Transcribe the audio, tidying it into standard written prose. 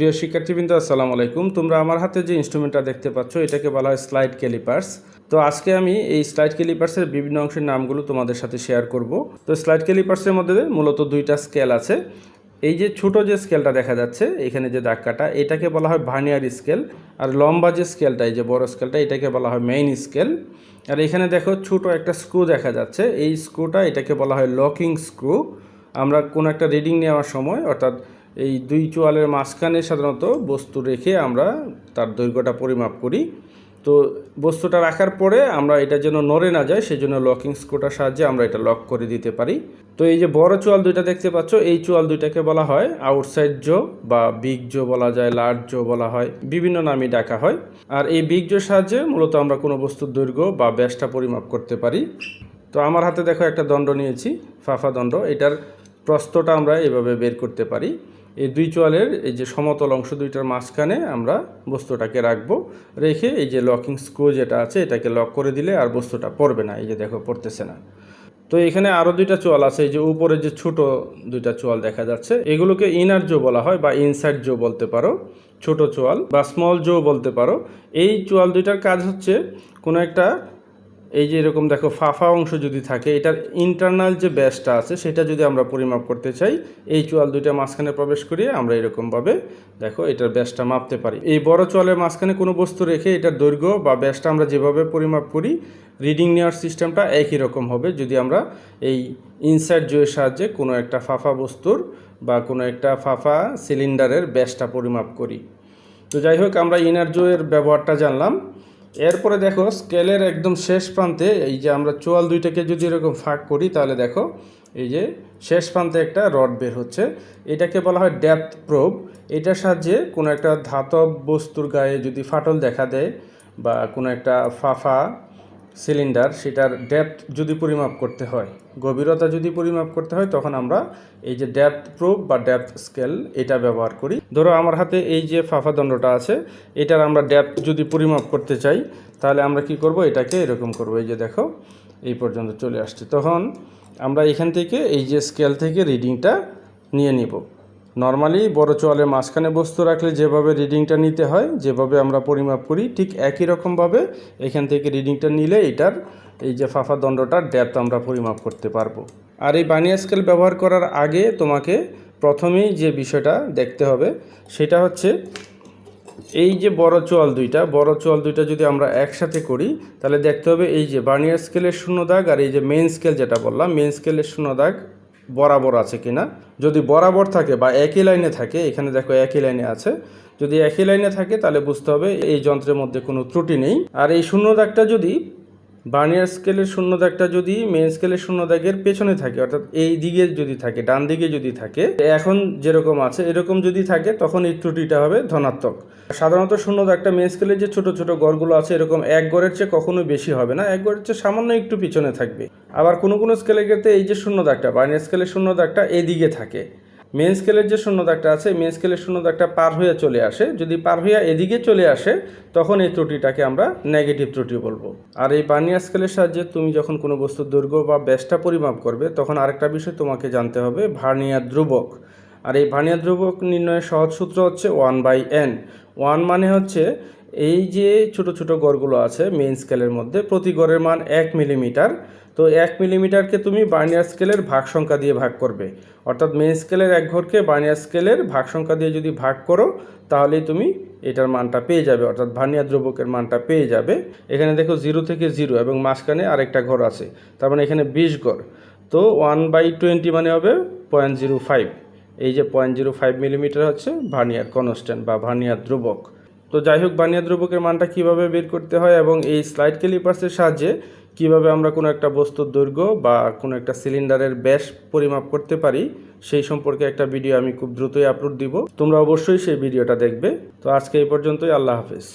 প্রিয় শিক্ষার্থীবৃন্দ, আসসালামু আলাইকুম। তোমরা আমার হাতে যে ইনস্ট্রুমেন্টটা দেখতে পাচ্ছ এটাকে বলা হয় স্লাইড ক্যালিপার্স। তো আজকে আমি এই স্লাইড ক্যালিপার্সের বিভিন্ন অংশের নামগুলো তোমাদের সাথে শেয়ার করব। তো স্লাইড ক্যালিপার্সের মধ্যে মূলত দুইটা স্কেল আছে। এই যে ছোট যে স্কেলটা দেখা যাচ্ছে এখানে যে দাগ কাটা, এটাকে বলা হয় ভার্নিয়ার স্কেল। আর লম্বা যে স্কেলটা, এই যে বড় স্কেলটা, এটাকে বলা হয় মেইন স্কেল। আর এখানে দেখো ছোট একটা স্ক্রু দেখা যাচ্ছে, এই স্ক্রুটা এটাকে বলা হয় লকিং স্ক্রু। আমরা কোনো একটা রিডিং নেওয়ার সময়, অর্থাৎ এই দুই চোয়ালের মাঝখানে সাধারণত বস্তু রেখে আমরা তার দৈর্ঘ্যটা পরিমাপ করি। তো বস্তুটা রাখার পরে আমরা এটা যেন নড়ে না যায় সেজন্য লকিং স্ক্রুটার সাহায্যে আমরা এটা লক করে দিতে পারি। তো এই যে বড় চোয়াল দুইটা দেখতে পাচ্ছ, এই চোয়াল দুইটাকে বলা হয় আউটসাইড জো বা বিগ জো বলা যায়, লার্জ জো বলা হয়, বিভিন্ন নামে ডাকা হয়। আর এই বিগ জোর সাহায্যে মূলত আমরা কোনো বস্তুর দৈর্ঘ্য বা ব্যাসটা পরিমাপ করতে পারি। তো আমার হাতে দেখো একটা দণ্ড নিয়েছি, ফাফা দণ্ড। এটার প্রস্থটা আমরা এভাবে বের করতে পারি। এই দুই চোয়ালের এই যে সমতল অংশ দুইটার মাঝখানে আমরা বস্তুটাকে রাখবো, রেখে এই যে লকিং স্ক্রু যেটা আছে এটাকে লক করে দিলে আর বস্তুটা পড়বে না। এই যে দেখো, পড়তেছে না। তো এখানে আরও দুইটা চোয়াল আছে, এই যে উপরে যে ছোট দুইটা চোয়াল দেখা যাচ্ছে এগুলোকে ইনার জো বলা হয় বা ইনসাইড জো বলতে পারো, ছোট চোয়াল বা স্মল জো বলতে পারো। এই চোয়াল দুইটার কাজ হচ্ছে কোনো একটা, এই যে এরকম দেখো ফাফা অংশ যদি থাকে, এটার ইন্টারনাল যে ব্যাসটা আছে সেটা যদি আমরা পরিমাপ করতে চাই, এই চোয়াল দুইটা মাঝখানে প্রবেশ করিয়ে আমরা এরকমভাবে দেখো এটার ব্যাসটা মাপতে পারি। এই বড় চোয়ালের মাঝখানে কোনো বস্তু রেখে এটার দৈর্ঘ্য বা ব্যাসটা আমরা যেভাবে পরিমাপ করি, রিডিং নেওয়ার সিস্টেমটা একই রকম হবে যদি আমরা এই ইনসাইড জোয়ের সাহায্যে কোনো একটা ফাফা বস্তুর বা কোনো একটা ফাফা সিলিন্ডারের ব্যাসটা পরিমাপ করি। তো যাই হোক, আমরা ইনার জোয়ের ব্যবহারটা জানলাম। এরপরে দেখো স্কেলের একদম শেষ প্রান্তে এই যে আমরা চোয়াল দুইটাকে যদি এরকম ফাঁক করি, তাহলে দেখো এই যে শেষ প্রান্তে একটা রড বের হচ্ছে, এটাকে বলা হয় ডেপথ প্রোব। এটার সাহায্যে কোনো একটা ধাতব বস্তুর গায়ে যদি ফাটল দেখা দেয় বা কোনো একটা ফাফা সিলিন্ডার, সেটার ডেপথ যদি পরিমাপ করতে হয়, গভীরতা যদি পরিমাপ করতে হয়, তখন আমরা এই যে ডেপথ প্রোব বা ডেপথ স্কেল এটা ব্যবহার করি। ধরো আমার হাতে এই যে ফাফা দণ্ডটা আছে, এটার আমরা ডেপথ যদি পরিমাপ করতে চাই, তাহলে আমরা কি করব, এটাকে এরকম করব। এই যে দেখো এই পর্যন্ত চলে আসছে, তখন আমরা এখান থেকে এই যে স্কেল থেকে রিডিংটা নিয়ে নিব। নর্মালি বড় চোয়ালের মাঝখানে বস্তু রাখলে যেভাবে রিডিংটা নিতে হয়, যেভাবে আমরা পরিমাপ করি, ঠিক একই রকমভাবে এখান থেকে রিডিংটা নিলে এটার এই যে ফাফা দণ্ডটার ডেপথ আমরা পরিমাপ করতে পারবো। আর এই ভার্নিয়ার স্কেল ব্যবহার করার আগে তোমাকে প্রথমেই যে বিষয়টা দেখতে হবে সেটা হচ্ছে এই যে বড় চোয়াল দুইটা যদি আমরা একসাথে করি, তাহলে দেখতে হবে এই যে ভার্নিয়ার স্কেলের শূন্য দাগ আর এই যে মেইন স্কেল যেটা বললাম, মেইন স্কেলের শূন্য দাগ বরাবর আছে কিনা। যদি বরাবর থাকে বা একই লাইনে থাকে, এখানে দেখো একই লাইনে আছে, যদি একই লাইনে থাকে তাহলে বুঝতে হবে এই যন্ত্রের মধ্যে কোনো ত্রুটি নেই। আর এই শূন্য দাগটা যদি ভার্নিয়ার স্কেলের শূন্য দাগটা যদি মেইন স্কেলের শূন্য দাগের পেছনে থাকে, অর্থাৎ এই দিকে যদি থাকে, ডান দিকে যদি থাকে, এখন যেরকম আছে এরকম যদি থাকে, তখন এই ত্রুটিটা হবে ধনাত্মক। সাধারণত শূন্য দাগটা মেইন স্কেলের যে ছোট ছোট গড়গুলো আছে এরকম এক গড়ের চেয়ে কখনোই বেশি হবে না, এক গড়ের চেয়ে সামান্য একটু পিছনে থাকবে। আবার কোনো কোনো স্কেলের ক্ষেত্রে এই যে শূন্য দাগটা, ভার্নিয়ার স্কেলের শূন্য দাগটা এদিকে থাকে। মেন স্কেলের যে শূন্য দাগটা আছে, মেন স্কেলের শূন্য দাগটা পার হয়ে চলে আসে, যদি পার হয়ে এদিকে চলে আসে তখন এই ত্রুটিটাকে আমরা নেগেটিভ ত্রুটি বলবো। আর এই ভার্নিয়ার স্কেলের সাহায্যে তুমি যখন কোনো বস্তুর দৈর্ঘ্য বা ব্যাসটা পরিমাপ করবে, তখন আরেকটা বিষয় তোমাকে জানতে হবে, ভার্নিয়ার ধ্রুবক। আর এই ভার্নিয়ার ধ্রুবক নির্ণয়ের সহজ সূত্র হচ্ছে 1/n। 1 মানে হচ্ছে এই যে ছোট ছোট গড়গুলো আছে মেইন স্কেলের মধ্যে, প্রতি গড়ের মান 1 মিলিমিটার। তো 1 মিলিমিটারকে তুমি ভার্নিয়ার স্কেলের ভাগ সংখ্যা দিয়ে ভাগ করবে, অর্থাৎ মেইন স্কেলের এক ঘরকে ভার্নিয়ার স্কেলের ভাগ সংখ্যা দিয়ে যদি ভাগ করো, তাহলেই তুমি এটার মানটা পেয়ে যাবে, অর্থাৎ ভার্নিয়ার ধ্রুবকের মানটা পেয়ে যাবে। এখানে দেখো 0 থেকে 0 এবং মাঝখানে আরেকটা ঘর আছে, তার মানে এখানে 20 ঘর। তো 1/20 মানে হবে 0.05। এই যে 0.05 মিলিমিটার হচ্ছে ভার্নিয়ার কনস্ট্যান্ট বা ভার্নিয়ার ধ্রুবক। তো যাই হোক, ভার্নিয়ার ধ্রুবকের মানটা কিভাবে বের করতে হয় এবং এই স্লাইড ক্যালিপার্সের সাহায্যে কিভাবে আমরা কোনো একটা বস্তুর দৈর্ঘ্য বা কোনো একটা সিলিন্ডারের ব্যাস পরিমাপ করতে পারি, সেই সম্পর্কে একটা ভিডিও আমি খুব দ্রুতই আপলোড দিব। তোমরা অবশ্যই সেই ভিডিওটা দেখবে। তো আজকে এই পর্যন্তই, আল্লাহ হাফেজ।